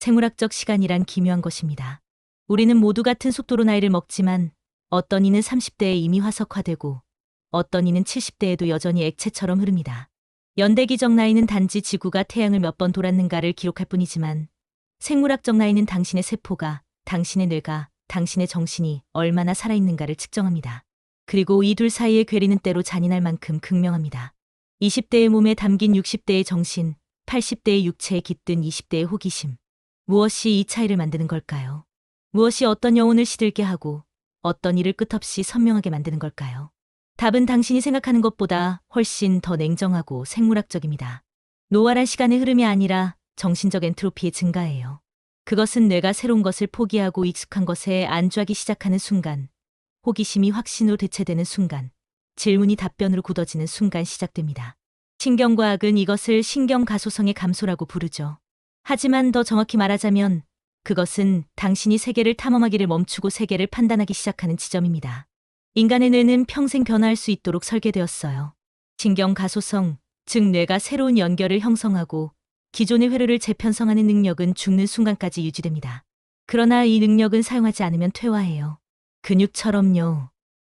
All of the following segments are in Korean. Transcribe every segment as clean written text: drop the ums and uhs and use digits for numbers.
생물학적 시간이란 기묘한 것입니다. 우리는 모두 같은 속도로 나이를 먹지만 어떤 이는 30대에 이미 화석화되고 어떤 이는 70대에도 여전히 액체처럼 흐릅니다. 연대기적 나이는 단지 지구가 태양을 몇 번 돌았는가를 기록할 뿐이지만 생물학적 나이는 당신의 세포가, 당신의 뇌가, 당신의 정신이 얼마나 살아있는가를 측정합니다. 그리고 이 둘 사이의 괴리는 때로 잔인할 만큼 극명합니다. 20대의 몸에 담긴 60대의 정신, 80대의 육체에 깃든 20대의 호기심. 무엇이 이 차이를 만드는 걸까요? 무엇이 어떤 영혼을 시들게 하고 어떤 일을 끝없이 선명하게 만드는 걸까요? 답은 당신이 생각하는 것보다 훨씬 더 냉정하고 생물학적입니다. 노화란 시간의 흐름이 아니라 정신적 엔트로피의 증가예요. 그것은 뇌가 새로운 것을 포기하고 익숙한 것에 안주하기 시작하는 순간, 호기심이 확신으로 대체되는 순간, 질문이 답변으로 굳어지는 순간 시작됩니다. 신경과학은 이것을 신경가소성의 감소라고 부르죠. 하지만 더 정확히 말하자면 그것은 당신이 세계를 탐험하기를 멈추고 세계를 판단하기 시작하는 지점입니다. 인간의 뇌는 평생 변화할 수 있도록 설계되었어요. 신경가소성, 즉 뇌가 새로운 연결을 형성하고 기존의 회로를 재편성하는 능력은 죽는 순간까지 유지됩니다. 그러나 이 능력은 사용하지 않으면 퇴화해요. 근육처럼요.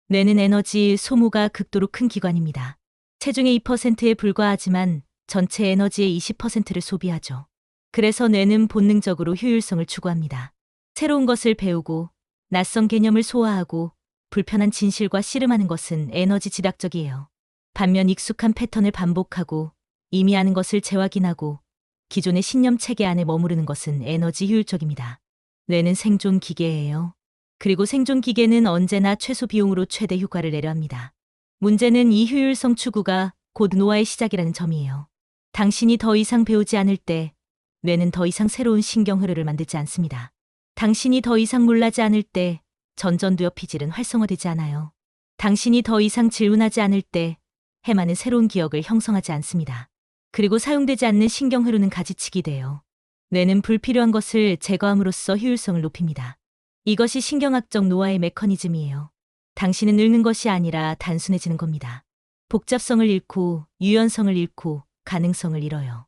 뇌는 에너지 소모가 극도로 큰 기관입니다. 체중의 2%에 불과하지만 전체 에너지의 20%를 소비하죠. 그래서 뇌는 본능적으로 효율성을 추구합니다. 새로운 것을 배우고 낯선 개념을 소화하고 불편한 진실과 씨름하는 것은 에너지 지락적이에요. 반면 익숙한 패턴을 반복하고 이미 아는 것을 재확인하고 기존의 신념 체계 안에 머무르는 것은 에너지 효율적입니다. 뇌는 생존 기계예요. 그리고 생존 기계는 언제나 최소 비용으로 최대 효과를 내려 합니다. 문제는 이 효율성 추구가 곧 노화의 시작이라는 점이에요. 당신이 더 이상 배우지 않을 때 뇌는 더 이상 새로운 신경 흐르를 만들지 않습니다. 당신이 더 이상 몰라지 않을 때 전전두엽 피질은 활성화되지 않아요. 당신이 더 이상 질문하지 않을 때 해마는 새로운 기억을 형성하지 않습니다. 그리고 사용되지 않는 신경 흐르는 가지치기 돼요. 뇌는 불필요한 것을 제거함으로써 효율성을 높입니다. 이것이 신경학적 노화의 메커니즘이에요. 당신은 늙는 것이 아니라 단순해지는 겁니다. 복잡성을 잃고 유연성을 잃고 가능성을 잃어요.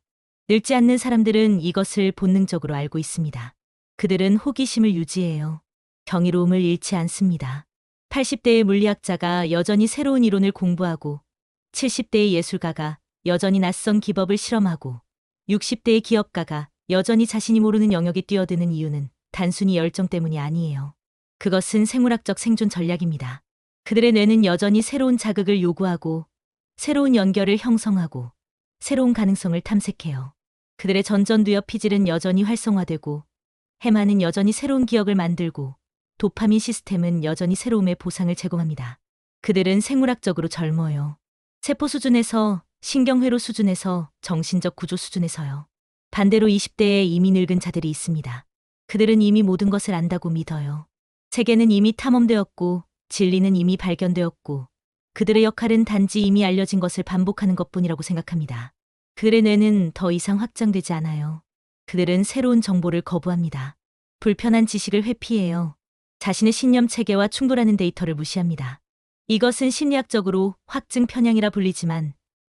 늙지 않는 사람들은 이것을 본능적으로 알고 있습니다. 그들은 호기심을 유지해요. 경이로움을 잃지 않습니다. 80대의 물리학자가 여전히 새로운 이론을 공부하고 70대의 예술가가 여전히 낯선 기법을 실험하고 60대의 기업가가 여전히 자신이 모르는 영역에 뛰어드는 이유는 단순히 열정 때문이 아니에요. 그것은 생물학적 생존 전략입니다. 그들의 뇌는 여전히 새로운 자극을 요구하고 새로운 연결을 형성하고 새로운 가능성을 탐색해요. 그들의 전전두엽 피질은 여전히 활성화되고 해마는 여전히 새로운 기억을 만들고 도파민 시스템은 여전히 새로움의 보상을 제공합니다. 그들은 생물학적으로 젊어요. 세포 수준에서, 신경회로 수준에서, 정신적 구조 수준에서요. 반대로 20대에 이미 늙은 자들이 있습니다. 그들은 이미 모든 것을 안다고 믿어요. 세계는 이미 탐험되었고 진리는 이미 발견되었고 그들의 역할은 단지 이미 알려진 것을 반복하는 것뿐이라고 생각합니다. 그들의 뇌는 더 이상 확장되지 않아요. 그들은 새로운 정보를 거부합니다. 불편한 지식을 회피해요. 자신의 신념 체계와 충돌하는 데이터를 무시합니다. 이것은 심리학적으로 확증 편향이라 불리지만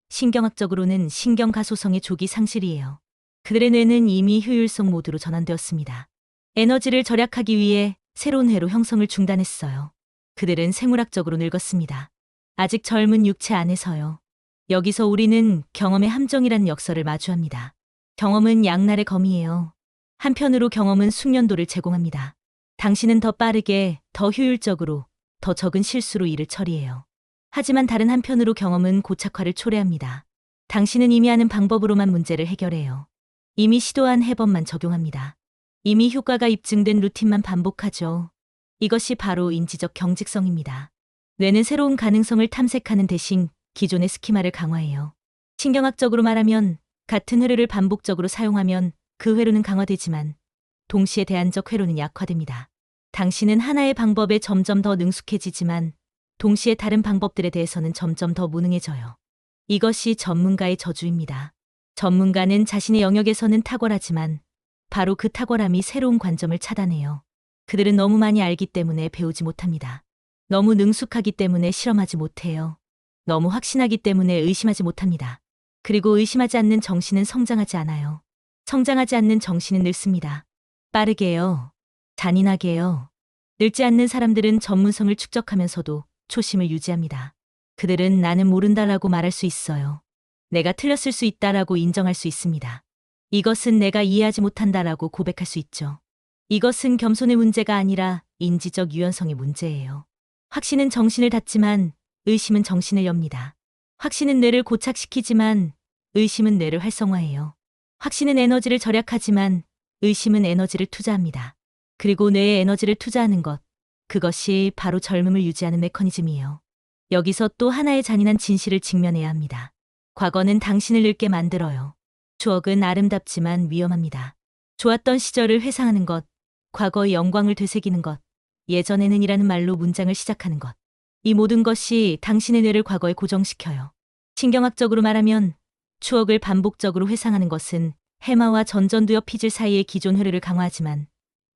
신경학적으로는 신경가소성의 조기 상실이에요. 그들의 뇌는 이미 효율성 모드로 전환되었습니다. 에너지를 절약하기 위해 새로운 회로 형성을 중단했어요. 그들은 생물학적으로 늙었습니다. 아직 젊은 육체 안에서요. 여기서 우리는 경험의 함정이라는 역설을 마주합니다. 경험은 양날의 검이에요. 한편으로 경험은 숙련도를 제공합니다. 당신은 더 빠르게, 더 효율적으로, 더 적은 실수로 일을 처리해요. 하지만 다른 한편으로 경험은 고착화를 초래합니다. 당신은 이미 아는 방법으로만 문제를 해결해요. 이미 시도한 해법만 적용합니다. 이미 효과가 입증된 루틴만 반복하죠. 이것이 바로 인지적 경직성입니다. 뇌는 새로운 가능성을 탐색하는 대신 기존의 스키마를 강화해요. 신경학적으로 말하면 같은 회로를 반복적으로 사용하면 그 회로는 강화되지만 동시에 대안적 회로는 약화됩니다. 당신은 하나의 방법에 점점 더 능숙해지지만 동시에 다른 방법들에 대해서는 점점 더 무능해져요. 이것이 전문가의 저주입니다. 전문가는 자신의 영역에서는 탁월하지만 바로 그 탁월함이 새로운 관점을 차단해요. 그들은 너무 많이 알기 때문에 배우지 못합니다. 너무 능숙하기 때문에 실험하지 못해요. 너무 확신하기 때문에 의심하지 못합니다. 그리고 의심하지 않는 정신은 성장하지 않아요. 성장하지 않는 정신은 늙습니다. 빠르게요. 잔인하게요. 늙지 않는 사람들은 전문성을 축적하면서도 초심을 유지합니다. 그들은 나는 모른다라고 말할 수 있어요. 내가 틀렸을 수 있다라고 인정할 수 있습니다. 이것은 내가 이해하지 못한다라고 고백할 수 있죠. 이것은 겸손의 문제가 아니라 인지적 유연성의 문제예요. 확신은 정신을 닫지만 의심은 정신을 엽니다. 확신은 뇌를 고착시키지만 의심은 뇌를 활성화해요. 확신은 에너지를 절약하지만 의심은 에너지를 투자합니다. 그리고 뇌에 에너지를 투자하는 것, 그것이 바로 젊음을 유지하는 메커니즘이에요. 여기서 또 하나의 잔인한 진실을 직면해야 합니다. 과거는 당신을 늙게 만들어요. 추억은 아름답지만 위험합니다. 좋았던 시절을 회상하는 것, 과거의 영광을 되새기는 것, 예전에는 이라는 말로 문장을 시작하는 것. 이 모든 것이 당신의 뇌를 과거에 고정시켜요. 신경학적으로 말하면 추억을 반복적으로 회상하는 것은 해마와 전전두엽 피질 사이의 기존 회로를 강화하지만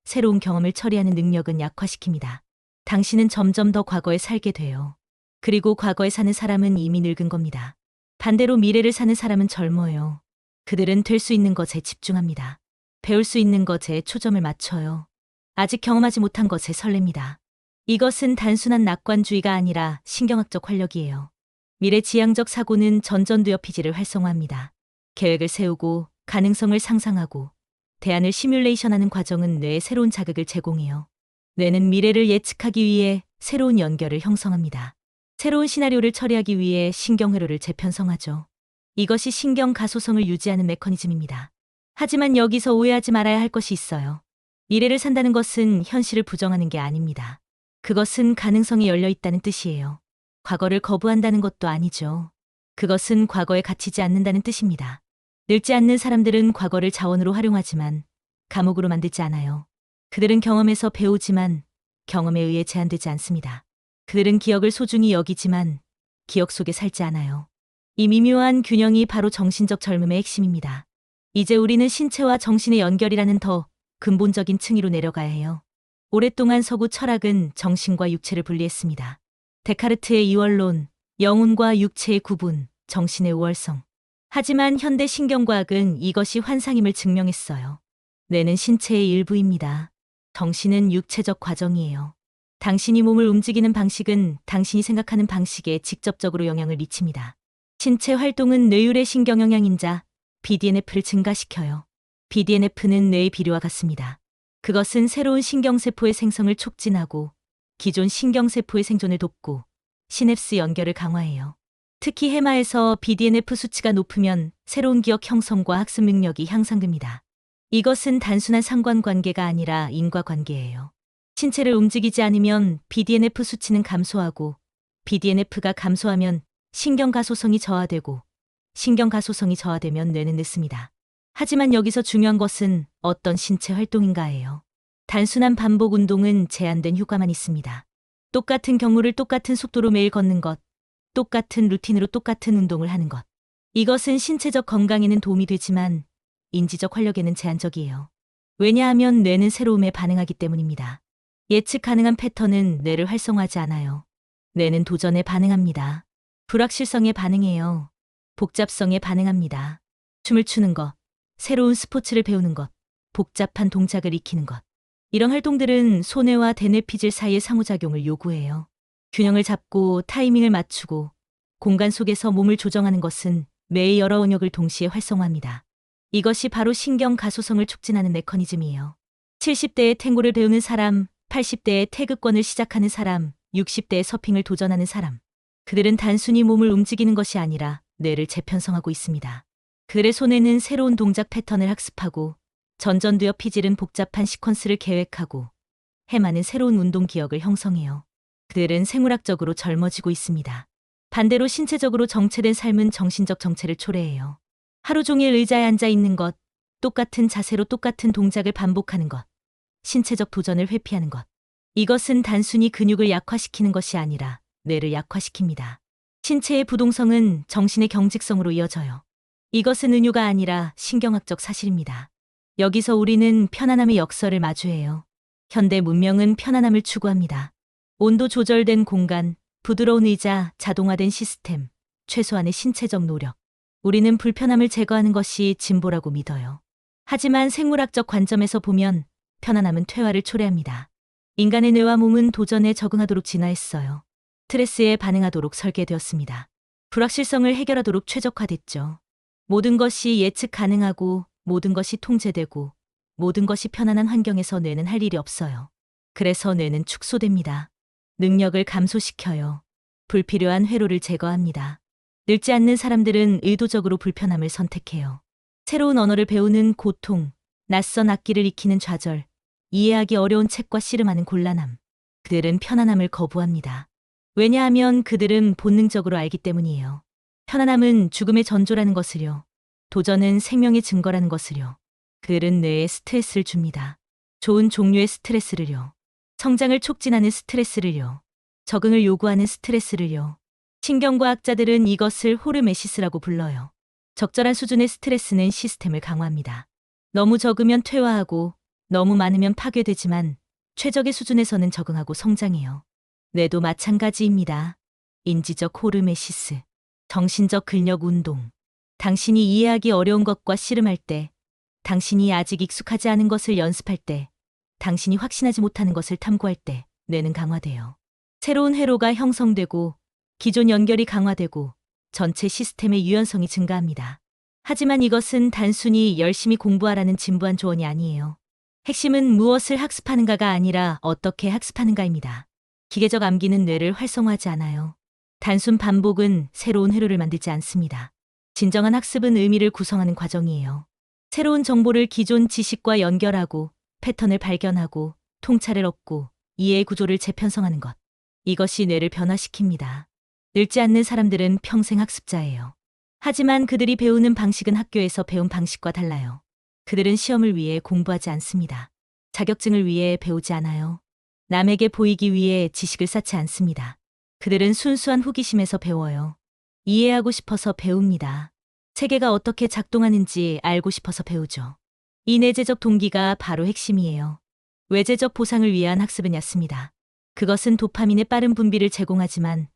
새로운 경험을 처리하는 능력은 약화시킵니다. 당신은 점점 더 과거에 살게 돼요. 그리고 과거에 사는 사람은 이미 늙은 겁니다. 반대로 미래를 사는 사람은 젊어요. 그들은 될 수 있는 것에 집중합니다. 배울 수 있는 것에 초점을 맞춰요. 아직 경험하지 못한 것에 설렙니다. 이것은 단순한 낙관주의가 아니라 신경학적 활력이에요. 미래지향적 사고는 전전두엽 피질을 활성화합니다. 계획을 세우고 가능성을 상상하고 대안을 시뮬레이션하는 과정은 뇌에 새로운 자극을 제공해요. 뇌는 미래를 예측하기 위해 새로운 연결을 형성합니다. 새로운 시나리오를 처리하기 위해 신경회로를 재편성하죠. 이것이 신경 가소성을 유지하는 메커니즘입니다. 하지만 여기서 오해하지 말아야 할 것이 있어요. 미래를 산다는 것은 현실을 부정하는 게 아닙니다. 그것은 가능성이 열려 있다는 뜻이에요. 과거를 거부한다는 것도 아니죠. 그것은 과거에 갇히지 않는다는 뜻입니다. 늙지 않는 사람들은 과거를 자원으로 활용하지만 감옥으로 만들지 않아요. 그들은 경험에서 배우지만 경험에 의해 제한되지 않습니다. 그들은 기억을 소중히 여기지만 기억 속에 살지 않아요. 이 미묘한 균형이 바로 정신적 젊음의 핵심입니다. 이제 우리는 신체와 정신의 연결이라는 더 근본적인 층위로 내려가야 해요. 오랫동안 서구 철학은 정신과 육체를 분리했습니다. 데카르트의 이원론, 영혼과 육체의 구분, 정신의 우월성. 하지만 현대 신경과학은 이것이 환상임을 증명했어요. 뇌는 신체의 일부입니다. 정신은 육체적 과정이에요. 당신이 몸을 움직이는 방식은 당신이 생각하는 방식에 직접적으로 영향을 미칩니다. 신체 활동은 뇌율의 신경 영양인자, BDNF를 증가시켜요. BDNF는 뇌의 비료와 같습니다. 그것은 새로운 신경세포의 생성을 촉진하고 기존 신경세포의 생존을 돕고 시냅스 연결을 강화해요. 특히 해마에서 BDNF 수치가 높으면 새로운 기억 형성과 학습 능력이 향상됩니다. 이것은 단순한 상관관계가 아니라 인과관계예요. 신체를 움직이지 않으면 BDNF 수치는 감소하고 BDNF가 감소하면 신경가소성이 저하되고 신경가소성이 저하되면 뇌는 늦습니다. 하지만 여기서 중요한 것은 어떤 신체 활동인가예요. 단순한 반복 운동은 제한된 효과만 있습니다. 똑같은 경로를 똑같은 속도로 매일 걷는 것, 똑같은 루틴으로 똑같은 운동을 하는 것. 이것은 신체적 건강에는 도움이 되지만 인지적 활력에는 제한적이에요. 왜냐하면 뇌는 새로움에 반응하기 때문입니다. 예측 가능한 패턴은 뇌를 활성화하지 않아요. 뇌는 도전에 반응합니다. 불확실성에 반응해요. 복잡성에 반응합니다. 춤을 추는 것, 새로운 스포츠를 배우는 것, 복잡한 동작을 익히는 것. 이런 활동들은 소뇌와 대뇌 피질 사이의 상호작용을 요구해요. 균형을 잡고 타이밍을 맞추고 공간 속에서 몸을 조정하는 것은 뇌의 여러 영역을 동시에 활성화합니다. 이것이 바로 신경 가소성을 촉진하는 메커니즘이에요. 70대에 탱고를 배우는 사람, 80대에 태극권을 시작하는 사람, 60대에 서핑을 도전하는 사람. 그들은 단순히 몸을 움직이는 것이 아니라 뇌를 재편성하고 있습니다. 그들의 손에는 새로운 동작 패턴을 학습하고 전전두엽 피질은 복잡한 시퀀스를 계획하고 해마는 새로운 운동 기억을 형성해요. 그들은 생물학적으로 젊어지고 있습니다. 반대로 신체적으로 정체된 삶은 정신적 정체를 초래해요. 하루 종일 의자에 앉아 있는 것, 똑같은 자세로 똑같은 동작을 반복하는 것, 신체적 도전을 회피하는 것. 이것은 단순히 근육을 약화시키는 것이 아니라 뇌를 약화시킵니다. 신체의 부동성은 정신의 경직성으로 이어져요. 이것은 은유가 아니라 신경학적 사실입니다. 여기서 우리는 편안함의 역설을 마주해요. 현대 문명은 편안함을 추구합니다. 온도 조절된 공간, 부드러운 의자, 자동화된 시스템, 최소한의 신체적 노력. 우리는 불편함을 제거하는 것이 진보라고 믿어요. 하지만 생물학적 관점에서 보면 편안함은 퇴화를 초래합니다. 인간의 뇌와 몸은 도전에 적응하도록 진화했어요. 스트레스에 반응하도록 설계되었습니다. 불확실성을 해결하도록 최적화됐죠. 모든 것이 예측 가능하고 모든 것이 통제되고 모든 것이 편안한 환경에서 뇌는 할 일이 없어요. 그래서 뇌는 축소됩니다. 능력을 감소시켜요. 불필요한 회로를 제거합니다. 늙지 않는 사람들은 의도적으로 불편함을 선택해요. 새로운 언어를 배우는 고통, 낯선 악기를 익히는 좌절, 이해하기 어려운 책과 씨름하는 곤란함. 그들은 편안함을 거부합니다. 왜냐하면 그들은 본능적으로 알기 때문이에요. 편안함은 죽음의 전조라는 것을요. 도전은 생명의 증거라는 것을요. 그들은 뇌에 스트레스를 줍니다. 좋은 종류의 스트레스를요. 성장을 촉진하는 스트레스를요. 적응을 요구하는 스트레스를요. 신경과학자들은 이것을 호르메시스라고 불러요. 적절한 수준의 스트레스는 시스템을 강화합니다. 너무 적으면 퇴화하고 너무 많으면 파괴되지만 최적의 수준에서는 적응하고 성장해요. 뇌도 마찬가지입니다. 인지적 호르메시스, 정신적 근력 운동. 당신이 이해하기 어려운 것과 씨름할 때, 당신이 아직 익숙하지 않은 것을 연습할 때, 당신이 확신하지 못하는 것을 탐구할 때 뇌는 강화돼요. 새로운 회로가 형성되고 기존 연결이 강화되고 전체 시스템의 유연성이 증가합니다. 하지만 이것은 단순히 열심히 공부하라는 진부한 조언이 아니에요. 핵심은 무엇을 학습하는가가 아니라 어떻게 학습하는가입니다. 기계적 암기는 뇌를 활성화하지 않아요. 단순 반복은 새로운 회로를 만들지 않습니다. 진정한 학습은 의미를 구성하는 과정이에요. 새로운 정보를 기존 지식과 연결하고 패턴을 발견하고 통찰을 얻고 이해의 구조를 재편성하는 것. 이것이 뇌를 변화시킵니다. 늙지 않는 사람들은 평생 학습자예요. 하지만 그들이 배우는 방식은 학교에서 배운 방식과 달라요. 그들은 시험을 위해 공부하지 않습니다. 자격증을 위해 배우지 않아요. 남에게 보이기 위해 지식을 쌓지 않습니다. 그들은 순수한 호기심에서 배워요. 이해하고 싶어서 배웁니다. 세계가 어떻게 작동하는지 알고 싶어서 배우죠. 이 내재적 동기가 바로 핵심이에요. 외재적 보상을 위한 학습은 얕습니다. 그것은 도파민의 빠른 분비를 제공하지만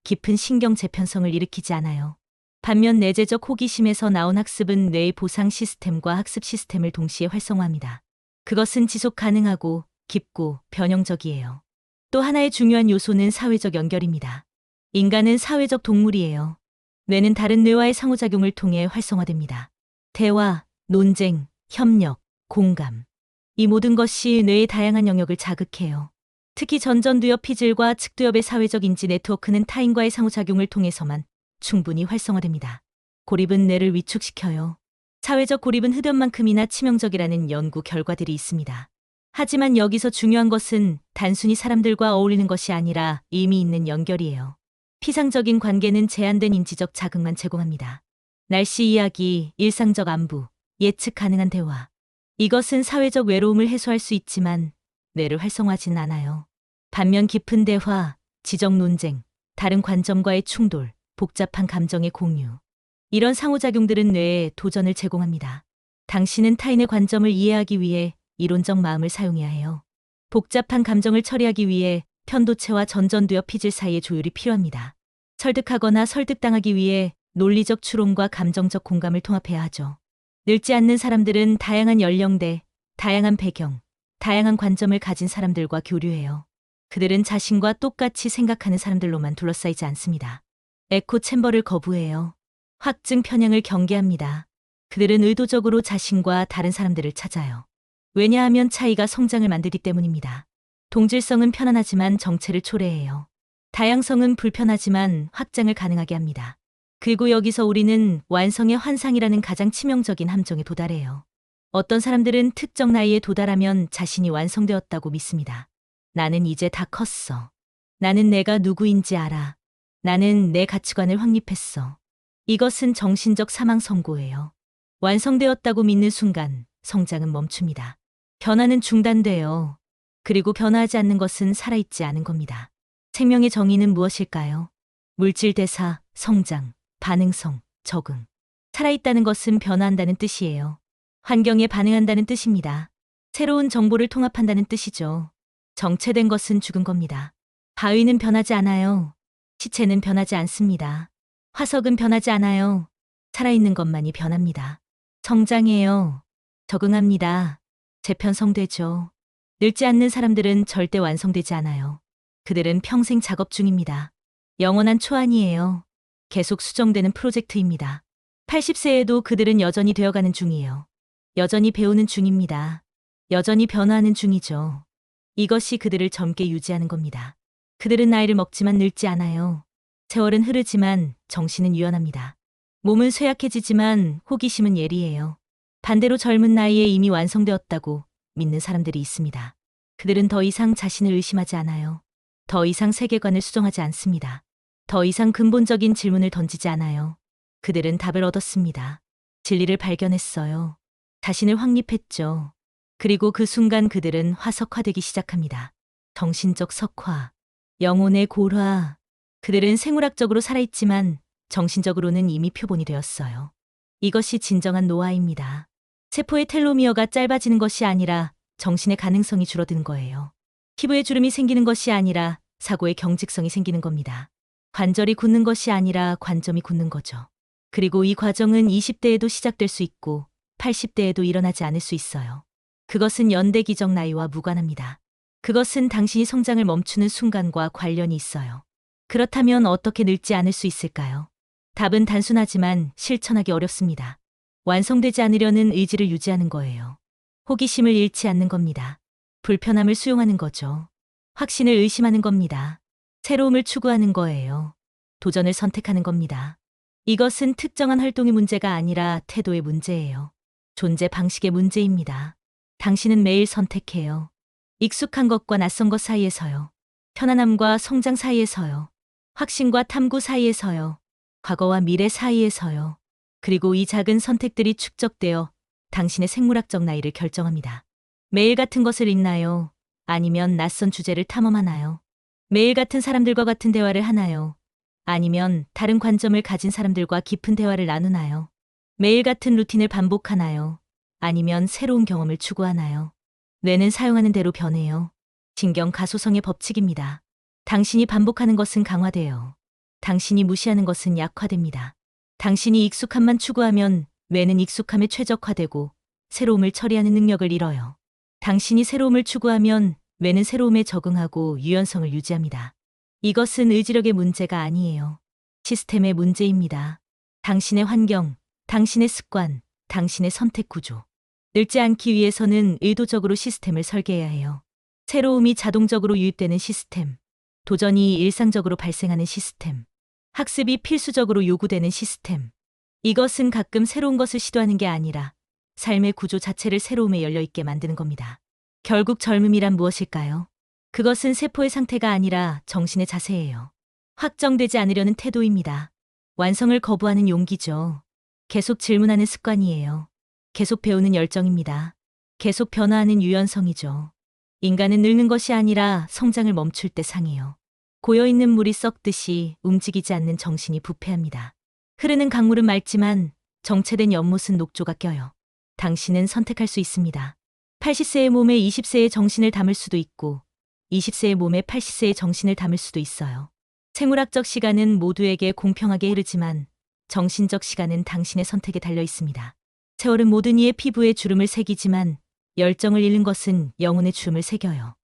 깊은 신경 재편성을 일으키지 않아요. 반면 내재적 호기심에서 나온 학습은 뇌의 보상 시스템과 학습 시스템을 동시에 활성화합니다. 그것은 지속 가능하고 깊고 변형적이에요. 또 하나의 중요한 요소는 사회적 연결입니다. 인간은 사회적 동물이에요. 뇌는 다른 뇌와의 상호작용을 통해 활성화됩니다. 대화, 논쟁, 협력, 공감. 이 모든 것이 뇌의 다양한 영역을 자극해요. 특히 전전두엽 피질과 측두엽의 사회적 인지 네트워크는 타인과의 상호작용을 통해서만 충분히 활성화됩니다. 고립은 뇌를 위축시켜요. 사회적 고립은 흡연만큼이나 치명적이라는 연구 결과들이 있습니다. 하지만 여기서 중요한 것은 단순히 사람들과 어울리는 것이 아니라 의미 있는 연결이에요. 피상적인 관계는 제한된 인지적 자극만 제공합니다. 날씨 이야기, 일상적 안부, 예측 가능한 대화. 이것은 사회적 외로움을 해소할 수 있지만 뇌를 활성화하진 않아요. 반면 깊은 대화, 지적 논쟁, 다른 관점과의 충돌, 복잡한 감정의 공유. 이런 상호작용들은 뇌에 도전을 제공합니다. 당신은 타인의 관점을 이해하기 위해 이론적 마음을 사용해야 해요. 복잡한 감정을 처리하기 위해 편도체와 전전두엽 피질 사이의 조율이 필요합니다. 설득하거나 설득당하기 위해 논리적 추론과 감정적 공감을 통합해야 하죠. 늙지 않는 사람들은 다양한 연령대, 다양한 배경, 다양한 관점을 가진 사람들과 교류해요. 그들은 자신과 똑같이 생각하는 사람들로만 둘러싸이지 않습니다. 에코 챔버를 거부해요. 확증 편향을 경계합니다. 그들은 의도적으로 자신과 다른 사람들을 찾아요. 왜냐하면 차이가 성장을 만들기 때문입니다. 동질성은 편안하지만 정체를 초래해요. 다양성은 불편하지만 확장을 가능하게 합니다. 그리고 여기서 우리는 완성의 환상이라는 가장 치명적인 함정에 도달해요. 어떤 사람들은 특정 나이에 도달하면 자신이 완성되었다고 믿습니다. 나는 이제 다 컸어. 나는 내가 누구인지 알아. 나는 내 가치관을 확립했어. 이것은 정신적 사망 선고예요. 완성되었다고 믿는 순간 성장은 멈춥니다. 변화는 중단돼요. 그리고 변화하지 않는 것은 살아있지 않은 겁니다. 생명의 정의는 무엇일까요? 물질 대사, 성장, 반응성, 적응. 살아있다는 것은 변화한다는 뜻이에요. 환경에 반응한다는 뜻입니다. 새로운 정보를 통합한다는 뜻이죠. 정체된 것은 죽은 겁니다. 바위는 변하지 않아요. 시체는 변하지 않습니다. 화석은 변하지 않아요. 살아있는 것만이 변합니다. 성장해요. 적응합니다. 재편성되죠. 늙지 않는 사람들은 절대 완성되지 않아요. 그들은 평생 작업 중입니다. 영원한 초안이에요. 계속 수정되는 프로젝트입니다. 80세에도 그들은 여전히 되어가는 중이에요. 여전히 배우는 중입니다. 여전히 변화하는 중이죠. 이것이 그들을 젊게 유지하는 겁니다. 그들은 나이를 먹지만 늙지 않아요. 세월은 흐르지만 정신은 유연합니다. 몸은 쇠약해지지만 호기심은 예리해요. 반대로 젊은 나이에 이미 완성되었다고 믿는 사람들이 있습니다. 그들은 더 이상 자신을 의심하지 않아요. 더 이상 세계관을 수정하지 않습니다. 더 이상 근본적인 질문을 던지지 않아요. 그들은 답을 얻었습니다. 진리를 발견했어요. 자신을 확립했죠. 그리고 그 순간 그들은 화석화되기 시작합니다. 정신적 석화, 영혼의 골화. 그들은 생물학적으로 살아있지만 정신적으로는 이미 표본이 되었어요. 이것이 진정한 노화입니다. 세포의 텔로미어가 짧아지는 것이 아니라 정신의 가능성이 줄어드는 거예요. 피부에 주름이 생기는 것이 아니라 사고의 경직성이 생기는 겁니다. 관절이 굳는 것이 아니라 관점이 굳는 거죠. 그리고 이 과정은 20대에도 시작될 수 있고 80대에도 일어나지 않을 수 있어요. 그것은 연대기적 나이와 무관합니다. 그것은 당신이 성장을 멈추는 순간과 관련이 있어요. 그렇다면 어떻게 늙지 않을 수 있을까요? 답은 단순하지만 실천하기 어렵습니다. 완성되지 않으려는 의지를 유지하는 거예요. 호기심을 잃지 않는 겁니다. 불편함을 수용하는 거죠. 확신을 의심하는 겁니다. 새로움을 추구하는 거예요. 도전을 선택하는 겁니다. 이것은 특정한 활동의 문제가 아니라 태도의 문제예요. 존재 방식의 문제입니다. 당신은 매일 선택해요. 익숙한 것과 낯선 것 사이에서요. 편안함과 성장 사이에서요. 확신과 탐구 사이에서요. 과거와 미래 사이에서요. 그리고 이 작은 선택들이 축적되어 당신의 생물학적 나이를 결정합니다. 매일 같은 것을 읽나요? 아니면 낯선 주제를 탐험하나요? 매일 같은 사람들과 같은 대화를 하나요? 아니면 다른 관점을 가진 사람들과 깊은 대화를 나누나요? 매일 같은 루틴을 반복하나요? 아니면 새로운 경험을 추구하나요? 뇌는 사용하는 대로 변해요. 신경 가소성의 법칙입니다. 당신이 반복하는 것은 강화돼요. 당신이 무시하는 것은 약화됩니다. 당신이 익숙함만 추구하면 뇌는 익숙함에 최적화되고 새로움을 처리하는 능력을 잃어요. 당신이 새로움을 추구하면 뇌는 새로움에 적응하고 유연성을 유지합니다. 이것은 의지력의 문제가 아니에요. 시스템의 문제입니다. 당신의 환경, 당신의 습관, 당신의 선택 구조. 늙지 않기 위해서는 의도적으로 시스템을 설계해야 해요. 새로움이 자동적으로 유입되는 시스템, 도전이 일상적으로 발생하는 시스템, 학습이 필수적으로 요구되는 시스템. 이것은 가끔 새로운 것을 시도하는 게 아니라 삶의 구조 자체를 새로움에 열려있게 만드는 겁니다. 결국 젊음이란 무엇일까요? 그것은 세포의 상태가 아니라 정신의 자세예요. 확정되지 않으려는 태도입니다. 완성을 거부하는 용기죠. 계속 질문하는 습관이에요. 계속 배우는 열정입니다. 계속 변화하는 유연성이죠. 인간은 늙는 것이 아니라 성장을 멈출 때 상해요. 고여있는 물이 썩듯이 움직이지 않는 정신이 부패합니다. 흐르는 강물은 맑지만 정체된 연못은 녹조가 껴요. 당신은 선택할 수 있습니다. 80세의 몸에 20세의 정신을 담을 수도 있고 20세의 몸에 80세의 정신을 담을 수도 있어요. 생물학적 시간은 모두에게 공평하게 흐르지만 정신적 시간은 당신의 선택에 달려 있습니다. 세월은 모든 이의 피부에 주름을 새기지만 열정을 잃는 것은 영혼의 주름을 새겨요.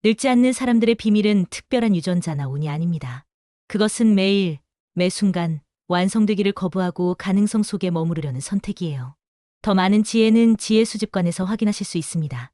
늙지 않는 사람들의 비밀은 특별한 유전자나 운이 아닙니다. 그것은 매일, 매 순간 완성되기를 거부하고 가능성 속에 머무르려는 선택이에요. 더 많은 지혜는 지혜 수집관에서 확인하실 수 있습니다.